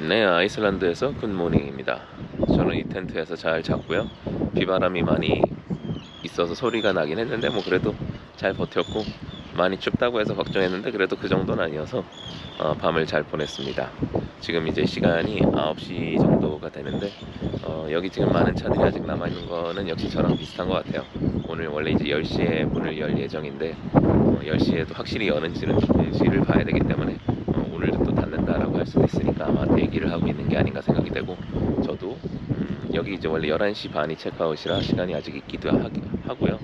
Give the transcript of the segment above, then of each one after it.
네, 아이슬란드에서 굿모닝입니다. 저는 이 텐트에서 잘 잤고요. 비바람이 많이 있어서 소리가 나긴 했는데 뭐 그래도 잘 버텼고, 많이 춥다고 해서 걱정했는데 그래도 그 정도는 아니어서 밤을 잘 보냈습니다. 지금 이제 시간이 9시 정도가 되는데 여기 지금 많은 차들이 아직 남아있는 거는 역시 저랑 비슷한 것 같아요. 오늘 원래 이제 10시에 문을 열 예정인데 10시에도 확실히 여는지는 공지를 봐야 되기 때문에 오늘도 또 닫는다라고 할 수도 있으니까 아마 대기를 하고 있는 게 아닌가 생각이 되고, 저도 여기 이제 원래 11시 반이 체크아웃이라 시간이 아직 있기도 하고요.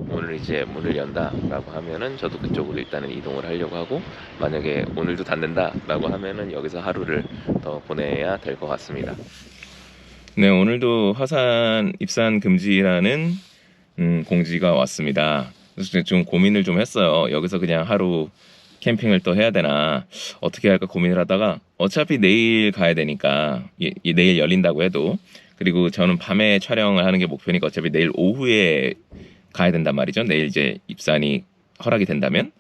오늘 이제 문을 연다라고 하면은 저도 그쪽으로 일단은 이동을 하려고 하고, 만약에 오늘도 닫는다라고 하면은 여기서 하루를 더 보내야 될 것 같습니다. 네, 오늘도 화산 입산 금지라는 공지가 왔습니다. 그래서 좀 고민을 좀 했어요. 여기서 그냥 하루 캠핑을 또 해야 되나 어떻게 할까 고민을 하다가, 어차피 내일 가야 되니까, 내일 열린다고 해도, 그리고 저는 밤에 촬영을 하는 게 목표니까 어차피 내일 오후에 가야 된단 말이죠. 내일 이제 입산이 허락이 된다면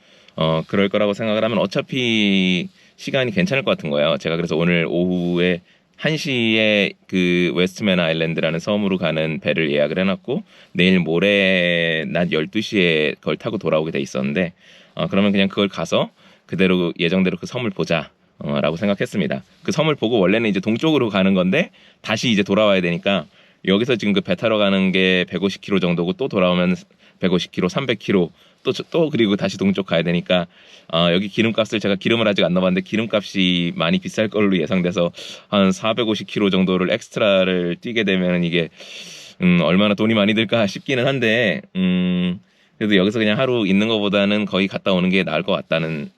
그럴 거라고 생각을 하면 어차피 시간이 괜찮을 것 같은 거예요. 제가 그래서 오늘 오후에 1시에 그 웨스트맨 아일랜드라는 섬으로 가는 배를 예약을 해놨고, 내일 모레 낮 12시에 그걸 타고 돌아오게 돼 있었는데, 그러면 그냥 그걸 가서 그대로 예정대로 그 섬을 보자 라고 생각했습니다. 그 섬을 보고 원래는 이제 동쪽으로 가는 건데 다시 이제 돌아와야 되니까, 여기서 지금 그 배 타러 가는 게 150km 정도고, 또 돌아오면 150km, 300km, 또 그리고 다시 동쪽 가야 되니까, 여기 기름값을, 제가 기름을 아직 안 넣어봤는데 기름값이 많이 비쌀 걸로 예상돼서 한 450km 정도를 엑스트라를 뛰게 되면 이게 얼마나 돈이 많이 들까 싶기는 한데, 그래도 여기서 그냥 하루 있는 것보다는 거의 갔다 오는 게 나을 것 같다는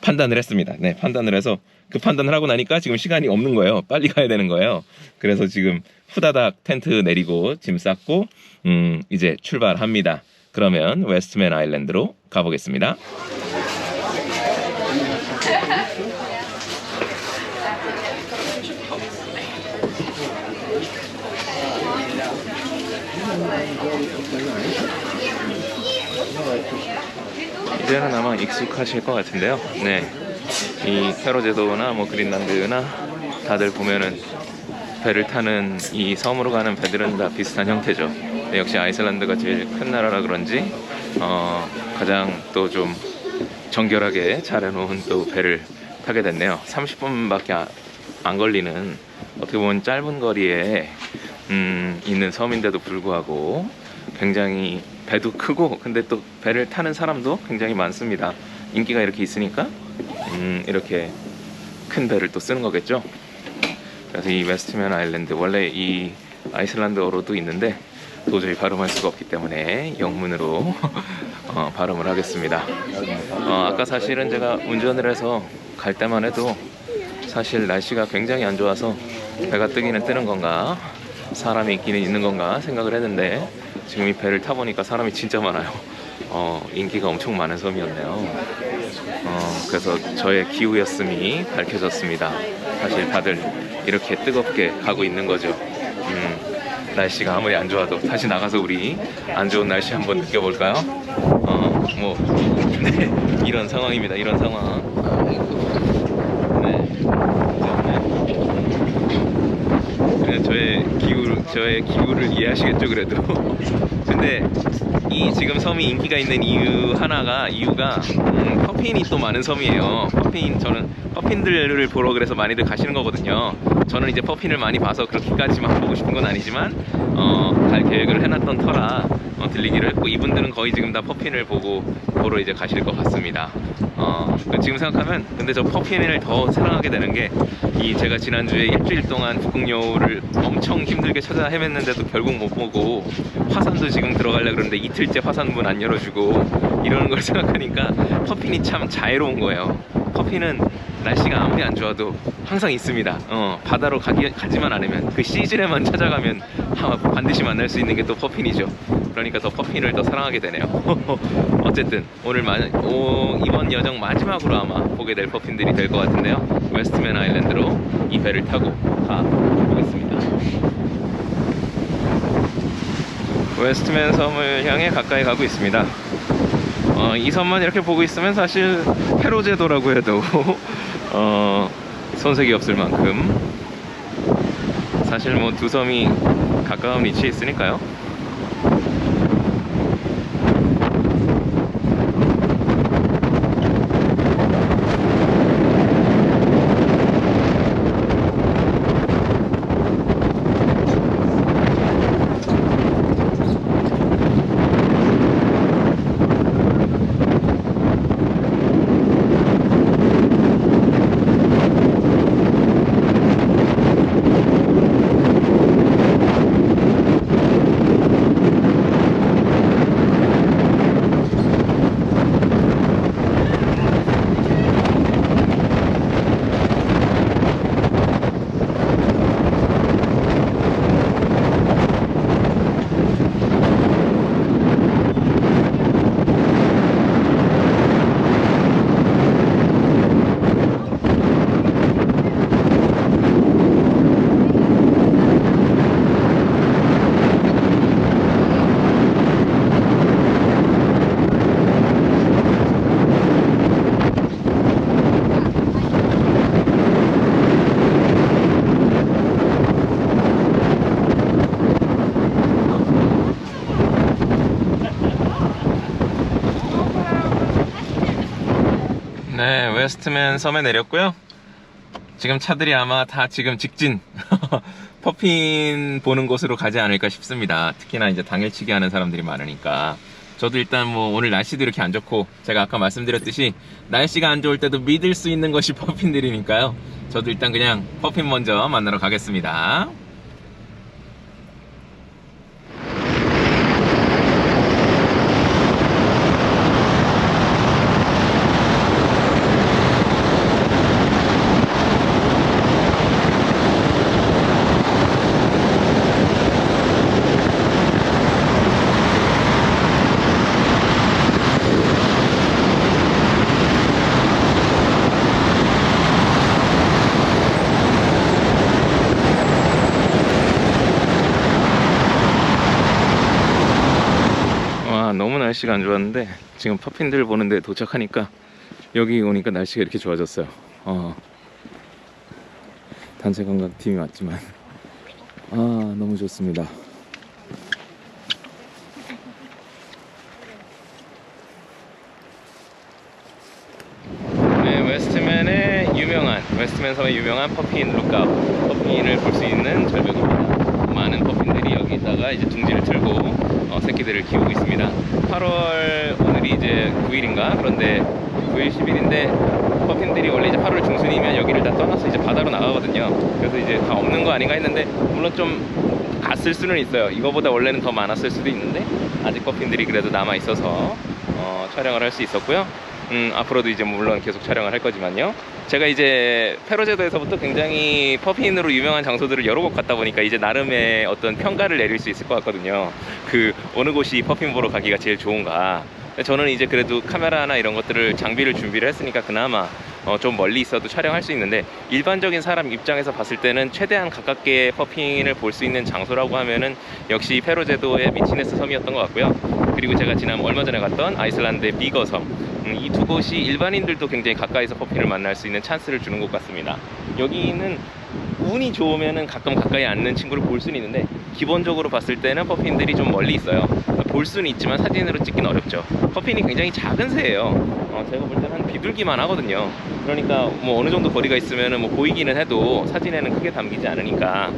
판단을 했습니다. 네, 판단을 해서 그 판단을 하고 나니까 지금 시간이 없는 거예요. 빨리 가야 되는 거예요. 그래서 지금 후다닥 텐트 내리고 짐 쌌고 이제 출발합니다. 그러면 웨스트맨 아일랜드로 가보겠습니다. 이제는 아마 익숙하실 것 같은데요. 네, 이 페로 제도나 뭐 그린란드나 다들 보면은 배를 타는, 이 섬으로 가는 배들은 다 비슷한 형태죠. 네, 역시 아이슬란드가 제일 큰 나라라 그런지 가장 또 좀 정결하게 잘 해놓은 또 배를 타게 됐네요. 30분밖에 안 걸리는, 어떻게 보면 짧은 거리에 있는 섬인데도 불구하고 굉장히 배도 크고, 근데 또 배를 타는 사람도 굉장히 많습니다. 인기가 이렇게 있으니까 이렇게 큰 배를 또 쓰는 거겠죠. 그래서 이 웨스트맨 아일랜드, 원래 이 아이슬란드어로도 있는데 도저히 발음할 수가 없기 때문에 영문으로 발음을 하겠습니다. 아까 사실은 제가 운전을 해서 갈 때만 해도 사실 날씨가 굉장히 안 좋아서 배가 뜨기는 뜨는 건가, 사람이 있기는 있는 건가 생각을 했는데, 지금 이 배를 타보니까 사람이 진짜 많아요. 인기가 엄청 많은 섬이었네요. 그래서 저의 기우였음이 밝혀졌습니다. 사실 다들 이렇게 뜨겁게 가고 있는 거죠. 날씨가 아무리 안 좋아도 다시 나가서 우리 안 좋은 날씨 한번 느껴볼까요? 네, 이런 상황입니다. 이런 상황. 네, 저의 기우를 이해하시겠죠, 그래도. 근데 이 지금 섬이 인기가 있는 이유가 퍼핀이 또 많은 섬이에요. 저는 퍼핀들을 보러 그래서 많이들 가시는 거거든요. 저는 이제 퍼핀을 많이 봐서 그렇게까지만 보고 싶은 건 아니지만 갈 계획을 해놨던 터라 들리기로 했고, 이분들은 거의 지금 다 퍼핀을 보러 이제 가실 것 같습니다. 지금 생각하면 근데 저 퍼핀을 더 사랑하게 되는 게, 제가 지난주에 일주일 동안 북극여우를 엄청 힘들게 찾아 헤맸는데도 결국 못 보고, 화산도 지금 들어가려고 그러는데 이틀째 화산 문 안 열어주고 이러는 걸 생각하니까 퍼핀이 참 자애로운 거예요. 퍼핀은 날씨가 아무리 안 좋아도 항상 있습니다. 바다로 가지만 않으면, 그 시즌에만 찾아가면 반드시 만날 수 있는 게 또 퍼핀이죠. 그러니까 더 퍼핀을 더 사랑하게 되네요. 어쨌든 오늘 이번 여정 마지막으로 아마 보게 될 퍼핀들이 될 것 같은데요. 웨스트맨 아일랜드로 이 배를 타고 가보겠습니다. 웨스트맨 섬을 향해 가까이 가고 있습니다. 이 섬만 이렇게 보고 있으면 사실 페로 제도라고 해도 손색이 없을 만큼. 사실 뭐 두 섬이 가까운 위치에 있으니까요. 네, 웨스트맨 섬에 내렸고요. 지금 차들이 아마 다 지금 직진 퍼핀 보는 곳으로 가지 않을까 싶습니다. 특히나 이제 당일치기 하는 사람들이 많으니까. 저도 일단 뭐 오늘 날씨도 이렇게 안 좋고, 제가 아까 말씀드렸듯이 날씨가 안 좋을 때도 믿을 수 있는 것이 퍼핀들이니까요. 저도 일단 그냥 퍼핀 먼저 만나러 가겠습니다. 너무 날씨가 안 좋았는데 지금 퍼핀들 보는데 도착하니까, 여기 오니까 날씨가 이렇게 좋아졌어요. 단체 관광팀이 왔지만 너무 좋습니다. 네, 웨스트맨 섬의 유명한 퍼핀 룩아웃, 퍼핀을 볼 수 있는 절벽입니다. 많은 퍼핀들이 여기다가 이제 둥지를 틀고 새끼들을 키우고 있습니다. 8월 오늘이 이제 9일인가? 그런데 9일 10일인데 퍼핀들이 원래 이제 8월 중순이면 여기를 다 떠나서 이제 바다로 나가거든요. 그래서 이제 다 없는 거 아닌가 했는데, 물론 좀 갔을 수는 있어요. 이거보다 원래는 더 많았을 수도 있는데 아직 퍼핀들이 그래도 남아 있어서 촬영을 할 수 있었고요. 앞으로도 이제 물론 계속 촬영을 할 거지만요. 제가 이제 페로제도에서부터 굉장히 퍼핀으로 유명한 장소들을 여러 곳 갔다 보니까 이제 나름의 어떤 평가를 내릴 수 있을 것 같거든요. 어느 곳이 퍼핀 보러 가기가 제일 좋은가. 저는 이제 그래도 카메라나 이런 것들을 장비를 준비를 했으니까 그나마 좀 멀리 있어도 촬영할 수 있는데, 일반적인 사람 입장에서 봤을 때는 최대한 가깝게 퍼핀을 볼 수 있는 장소라고 하면은 역시 페로제도의 미치네스 섬이었던 것 같고요. 그리고 제가 얼마 전에 갔던 아이슬란드의 비거 섬, 이 두 곳이 일반인들도 굉장히 가까이서 퍼핀을 만날 수 있는 찬스를 주는 것 같습니다. 여기는 운이 좋으면은 가끔 가까이 앉는 친구를 볼 수는 있는데, 기본적으로 봤을 때는 퍼핀들이 좀 멀리 있어요. 볼 수는 있지만 사진으로 찍기는 어렵죠. 퍼핀이 굉장히 작은 새예요. 제가 볼 때는 한 비둘기만 하거든요. 그러니까 뭐 어느 정도 거리가 있으면은 뭐 보이기는 해도 사진에는 크게 담기지 않으니까,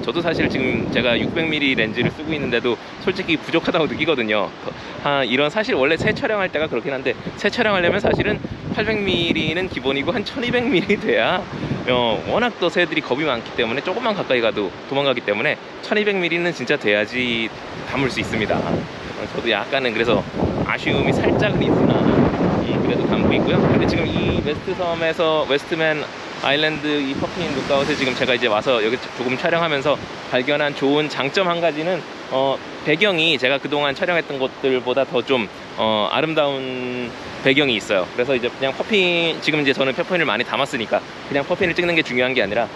저도 사실 지금 제가 600mm 렌즈를 쓰고 있는데도 솔직히 부족하다고 느끼거든요. 이런, 사실 원래 새 촬영할 때가 그렇긴 한데, 새 촬영하려면 사실은 800mm는 기본이고 한 1200mm 돼야 워낙 또 새들이 겁이 많기 때문에 조금만 가까이 가도 도망가기 때문에 1200mm는 진짜 돼야지 담을 수 있습니다. 저도 약간은 그래서 아쉬움이 살짝은 있으나 그래도 담고 있고요. 근데 지금 이 웨스트맨 아일랜드 이 퍼핀 룩아웃에 지금 제가 이제 와서 여기 조금 촬영하면서 발견한 좋은 장점 한 가지는, 배경이 제가 그동안 촬영했던 곳들보다 더 좀 아름다운 배경이 있어요. 그래서 이제 그냥 지금 이제 저는 퍼핀을 많이 담았으니까 그냥 퍼핀을 찍는 게 중요한 게 아니라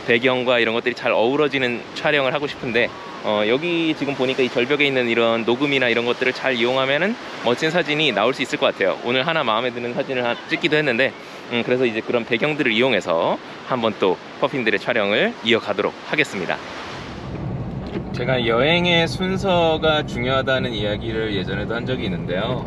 배경과 이런 것들이 잘 어우러지는 촬영을 하고 싶은데, 여기 지금 보니까 이 절벽에 있는 이런 녹음이나 이런 것들을 잘 이용하면은 멋진 사진이 나올 수 있을 것 같아요. 오늘 하나 마음에 드는 사진을 찍기도 했는데, 그래서 이제 그런 배경들을 이용해서 한번 또 퍼핀들의 촬영을 이어가도록 하겠습니다. 제가 여행의 순서가 중요하다는 이야기를 예전에도 한 적이 있는데요.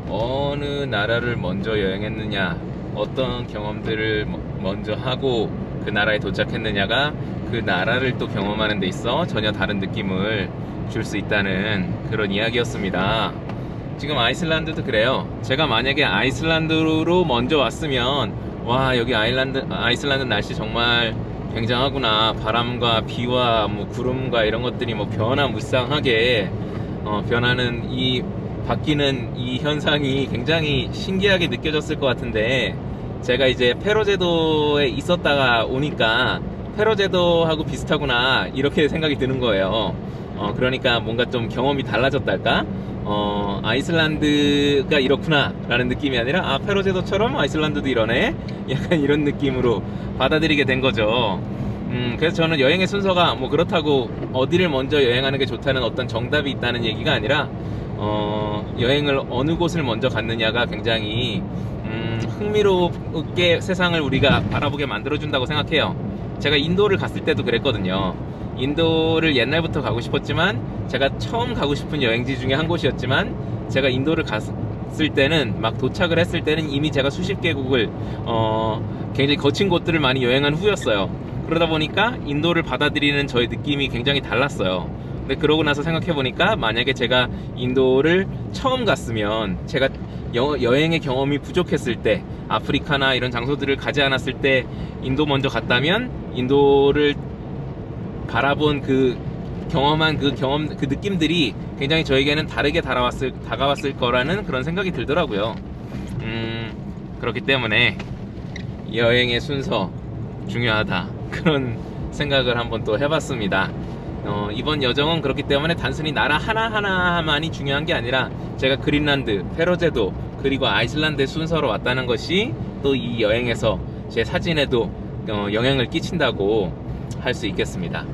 어느 나라를 먼저 여행했느냐, 어떤 경험들을 먼저 하고 그 나라에 도착했느냐가 그 나라를 또 경험하는 데 있어 전혀 다른 느낌을 줄 수 있다는 그런 이야기였습니다. 지금 아이슬란드도 그래요. 제가 만약에 아이슬란드로 먼저 왔으면 와, 여기 아이슬란드 날씨 정말 굉장하구나, 바람과 비와 뭐 구름과 이런 것들이 뭐 변화무쌍하게 변하는 이 바뀌는 이 현상이 굉장히 신기하게 느껴졌을 것 같은데, 제가 이제 페로제도에 있었다가 오니까 페로제도하고 비슷하구나 이렇게 생각이 드는 거예요. 그러니까 뭔가 좀 경험이 달라졌달까? 아이슬란드가 이렇구나 라는 느낌이 아니라, 아, 페로제도처럼 아이슬란드도 이러네, 약간 이런 느낌으로 받아들이게 된 거죠. 그래서 저는 여행의 순서가 뭐 그렇다고 어디를 먼저 여행하는 게 좋다는 어떤 정답이 있다는 얘기가 아니라, 여행을 어느 곳을 먼저 갔느냐가 굉장히 흥미롭게 세상을 우리가 바라보게 만들어준다고 생각해요. 제가 인도를 갔을 때도 그랬거든요. 인도를 옛날부터 가고 싶었지만, 제가 처음 가고 싶은 여행지 중에 한 곳이었지만, 제가 인도를 갔을 때는, 막 도착을 했을 때는 이미 제가 수십 개국을 굉장히 거친 곳들을 많이 여행한 후였어요. 그러다 보니까 인도를 받아들이는 저의 느낌이 굉장히 달랐어요. 근데 그러고 나서 생각해보니까, 만약에 제가 인도를 처음 갔으면, 제가 여행의 경험이 부족했을 때, 아프리카나 이런 장소들을 가지 않았을 때 인도 먼저 갔다면, 인도를 바라본 그 경험한 그 느낌들이 굉장히 저에게는 다르게 다가왔을 거라는 그런 생각이 들더라고요. 그렇기 때문에 여행의 순서 중요하다, 그런 생각을 한번 또 해봤습니다. 이번 여정은 그렇기 때문에 단순히 나라 하나하나만이 중요한 게 아니라, 제가 그린란드, 페로제도, 그리고 아이슬란드의 순서로 왔다는 것이 또 이 여행에서 제 사진에도 영향을 끼친다고 할 수 있겠습니다.